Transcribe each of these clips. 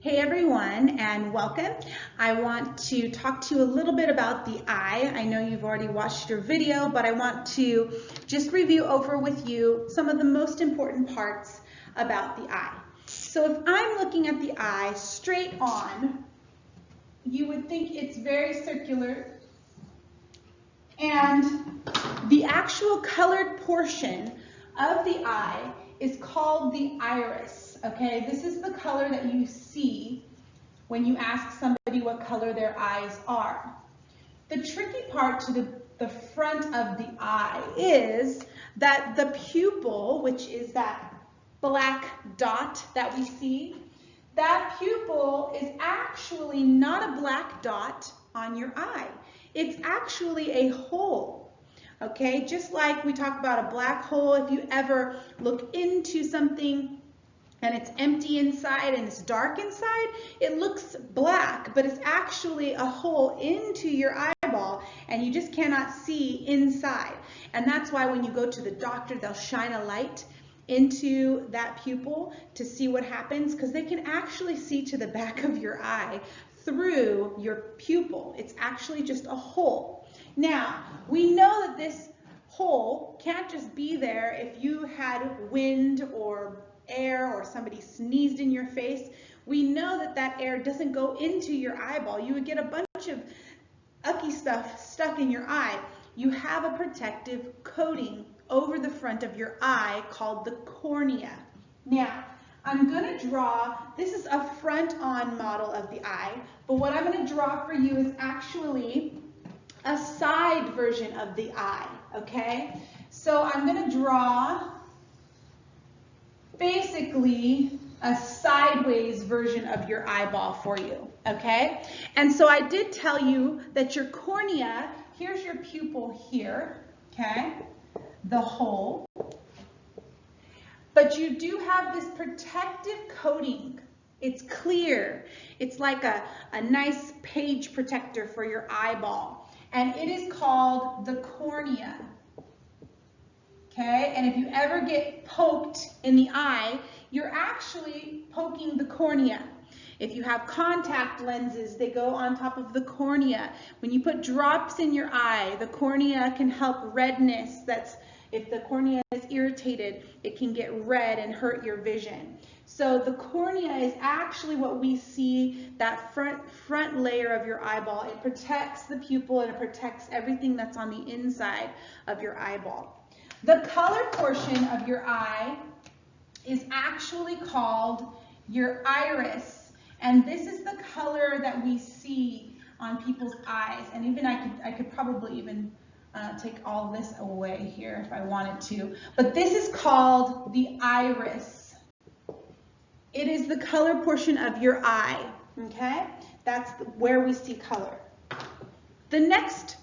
Hey everyone, and welcome. I want to talk to you a little bit about the eye. I know you've already watched your video, but I want to just review over with you some of the most important parts about the eye. So if I'm looking at the eye straight on, you would think it's very circular, and the actual colored portion of the eye is called the iris. Okay, this is the color that you see when you ask somebody what color their eyes are. The tricky part to the front of the eye is that the pupil, which is that black dot that we see, that pupil is actually not a black dot on your eye. It's actually a hole. Okay, just like we talk about a black hole, if you ever look into something and it's empty inside and it's dark inside, it looks black, but it's actually a hole into your eyeball and you just cannot see inside. And that's why when you go to the doctor, they'll shine a light into that pupil to see what happens, because they can actually see to the back of your eye through your pupil. It's actually just a hole. Now, we know that this hole can't just be there if you had wind or air or somebody sneezed in your face. We know that that air doesn't go into your eyeball. You would get a bunch of icky stuff stuck in your eye. You have a protective coating over the front of your eye called the cornea. Now, I'm going to draw, this is a front-on model of the eye, but what I'm going to draw for you is actually a side version of the eye, okay? So I'm going to draw basically a sideways version of your eyeball for you, okay? And so I did tell you that your cornea, here's your pupil here, okay? The hole. But you do have this protective coating. It's clear. It's like a nice page protector for your eyeball. And it is called the cornea. Okay, and if you ever get poked in the eye, you're actually poking the cornea. If you have contact lenses, they go on top of the cornea. When you put drops in your eye, the cornea can help redness. That's if the cornea is irritated, it can get red and hurt your vision. So the cornea is actually what we see, that front layer of your eyeball. It protects the pupil and it protects everything that's on the inside of your eyeball. The color portion of your eye is actually called your iris, and this is the color that we see on people's eyes. And even I could probably even take all this away here if I wanted to, but this is called the iris. It is the color portion of your eye, okay? That's where we see color. The next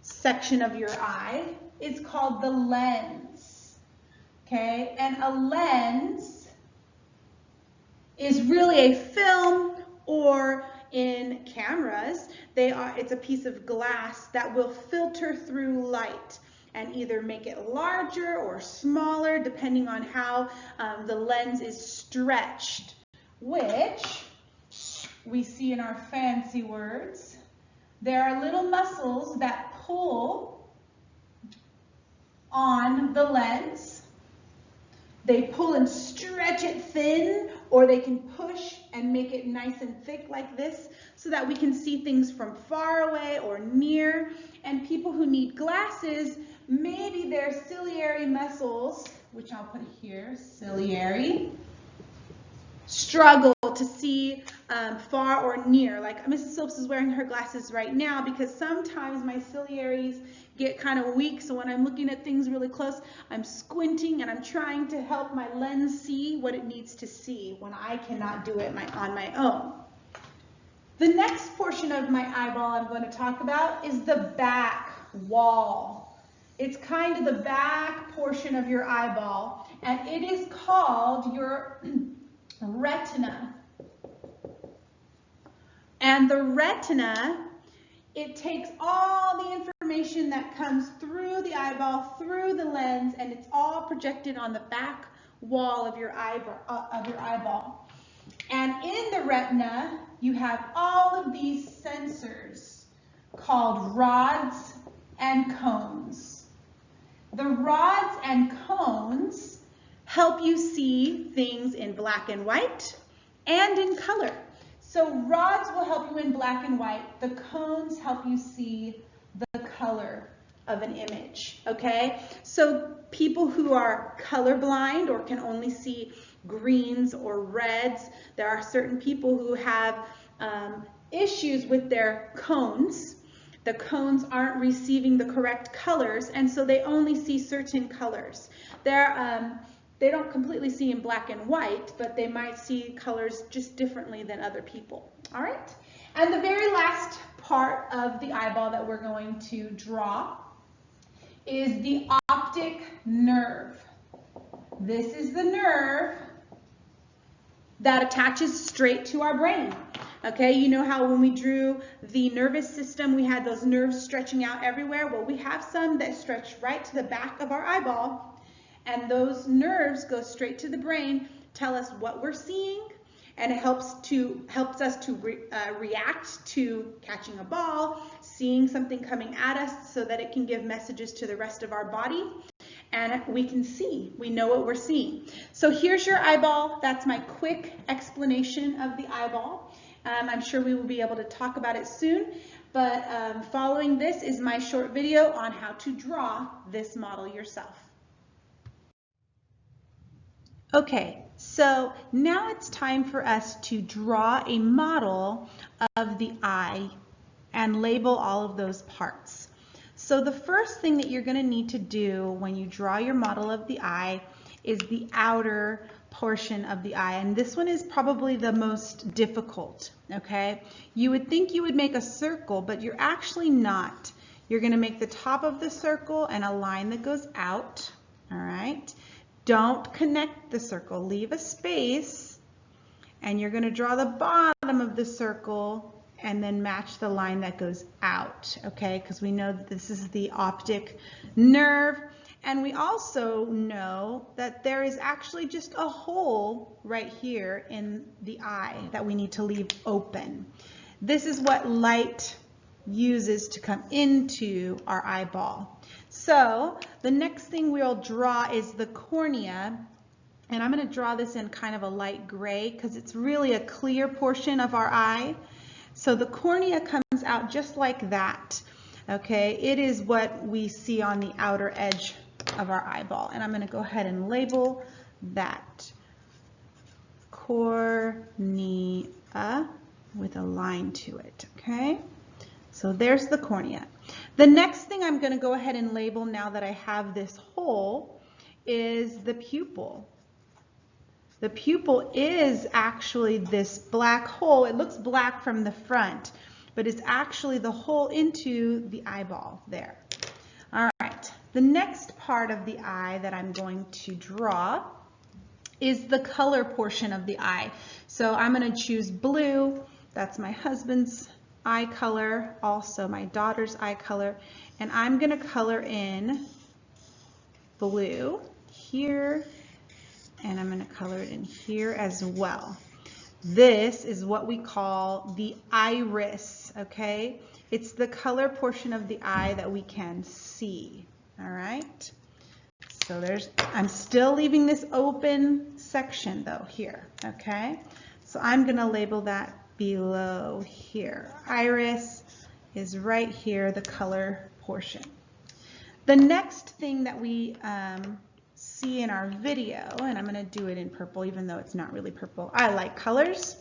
section of your eye is called the lens, okay? And a lens is really a film, or in cameras, it's a piece of glass that will filter through light and either make it larger or smaller depending on how the lens is stretched, which we see in our fancy words. There are little muscles that pull on the lens. They pull and stretch it thin, or they can push and make it nice and thick like this so that we can see things from far away or near. And people who need glasses, maybe their ciliary muscles, which I'll put here, ciliary, struggle to see far or near. Like Mrs. Phillips is wearing her glasses right now because sometimes my ciliaries get kind of weak, so when I'm looking at things really close, I'm squinting and I'm trying to help my lens see what it needs to see when I cannot do it on my own. The next portion of my eyeball I'm going to talk about is the back wall. It's kind of the back portion of your eyeball, and it is called your retina. And the retina, it takes all the information that comes through the eyeball, through the lens, and it's all projected on the back wall of your eyeball. And in the retina, you have all of these sensors called rods and cones. The rods and cones help you see things in black and white and in color. So rods will help you in black and white. The cones help you see the color of an image, okay? So people who are colorblind or can only see greens or reds, there are certain people who have issues with their cones. The cones aren't receiving the correct colors, and so they only see certain colors. They don't completely see in black and white, but they might see colors just differently than other people. All right? And the very last part of the eyeball that we're going to draw is the optic nerve. This is the nerve that attaches straight to our brain. Okay, you know how when we drew the nervous system, we had those nerves stretching out everywhere? Well, we have some that stretch right to the back of our eyeball, and those nerves go straight to the brain, tell us what we're seeing, and it helps us to react to catching a ball, seeing something coming at us so that it can give messages to the rest of our body. And we can see, we know what we're seeing. So here's your eyeball. That's my quick explanation of the eyeball. I'm sure we will be able to talk about it soon, but following this is my short video on how to draw this model yourself. Okay, so now it's time for us to draw a model of the eye and label all of those parts. So the first thing that you're going to need to do when you draw your model of the eye is the outer portion of the eye, and this one is probably the most difficult, okay? You would think you would make a circle, but you're actually not. You're going to make the top of the circle and a line that goes out, all right? Don't connect the circle, leave a space, and you're going to draw the bottom of the circle and then match the line that goes out, okay? Because we know that this is the optic nerve, and we also know that there is actually just a hole right here in the eye that we need to leave open. This is what light uses to come into our eyeball. So the next thing we'll draw is the cornea, and I'm going to draw this in kind of a light gray because it's really a clear portion of our eye. So the cornea comes out just like that, okay? It is what we see on the outer edge of our eyeball, and I'm going to go ahead and label that cornea with a line to it, okay? So there's the cornea. The next thing I'm going to go ahead and label now that I have this hole is the pupil. The pupil is actually this black hole. It looks black from the front, but it's actually the hole into the eyeball there. All right, the next part of the eye that I'm going to draw is the color portion of the eye. So I'm going to choose blue. That's my husband's eye color, also my daughter's eye color, and I'm going to color in blue here, and I'm going to color it in here as well. This is what we call the iris, okay? It's the color portion of the eye that we can see, all right? So I'm still leaving this open section though here, okay? So I'm going to label that below here. Iris is right here, the color portion. The next thing that we see in our video, and I'm going to do it in purple even though it's not really purple, I like colors,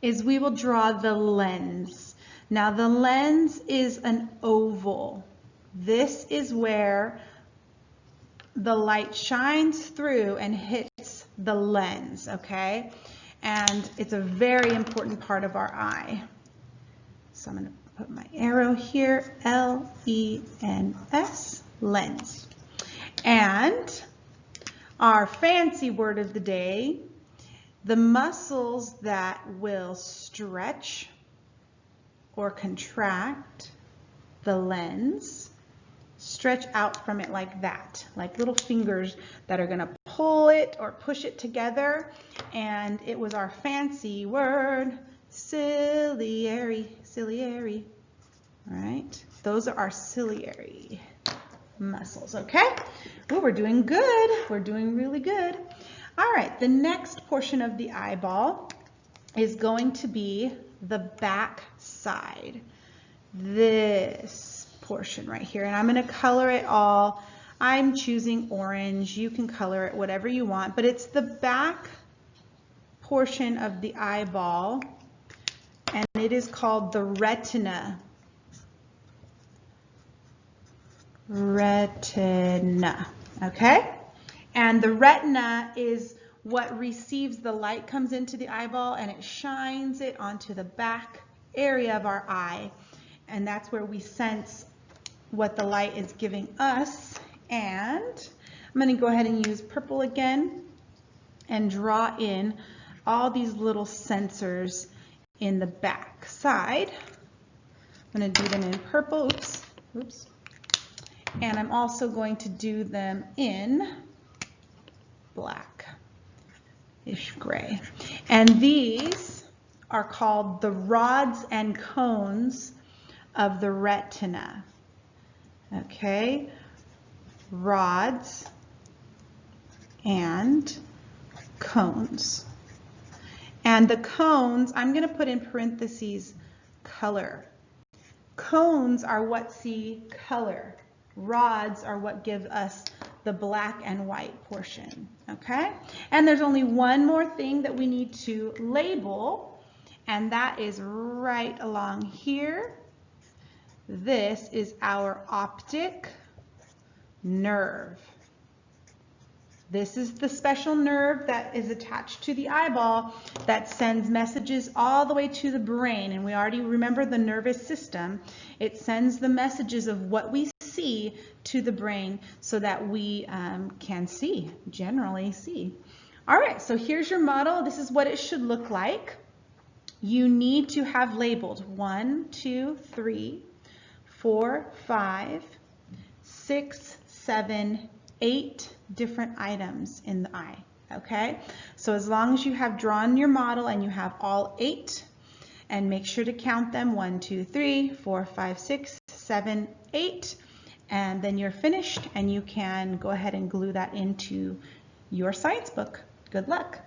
is we will draw the lens. Now the lens is an oval. This is where the light shines through and hits the lens, okay? And it's a very important part of our eye. So I'm going to put my arrow here, L-E-N-S, lens. And our fancy word of the day, the muscles that will stretch or contract the lens, stretch out from it like that, like little fingers that are going to pull it or push it together, and it was our fancy word, ciliary, ciliary. All right, those are our ciliary muscles, okay? Well, we're doing good. We're doing really good. All right, the next portion of the eyeball is going to be the back side. This portion right here, and I'm going to color it all. I'm choosing orange. You can color it whatever you want, but it's the back portion of the eyeball, and it is called the retina. Retina, okay? And the retina is what receives the light, comes into the eyeball, and it shines it onto the back area of our eye. And that's where we sense what the light is giving us. And I'm going to go ahead and use purple again and draw in all these little sensors in the back side. I'm going to do them in purple. Oops. And I'm also going to do them in blackish gray. And these are called the rods and cones of the retina. Okay, rods and cones. And the cones, I'm going to put in parentheses color. Cones are what see color. Rods are what give us the black and white portion, okay? And there's only one more thing that we need to label, and that is right along here. This is our optic nerve. This is the special nerve that is attached to the eyeball that sends messages all the way to the brain. And we already remember the nervous system. It sends the messages of what we see to the brain so that we can see, generally see. All right, so here's your model. This is what it should look like. You need to have labeled 1, 2, 3, 4, 5, 6, 7, 8 different items in the eye, okay? So as long as you have drawn your model and you have all 8, and make sure to count them, 1, 2, 3, 4, 5, 6, 7, 8, and then you're finished and you can go ahead and glue that into your science book. Good luck.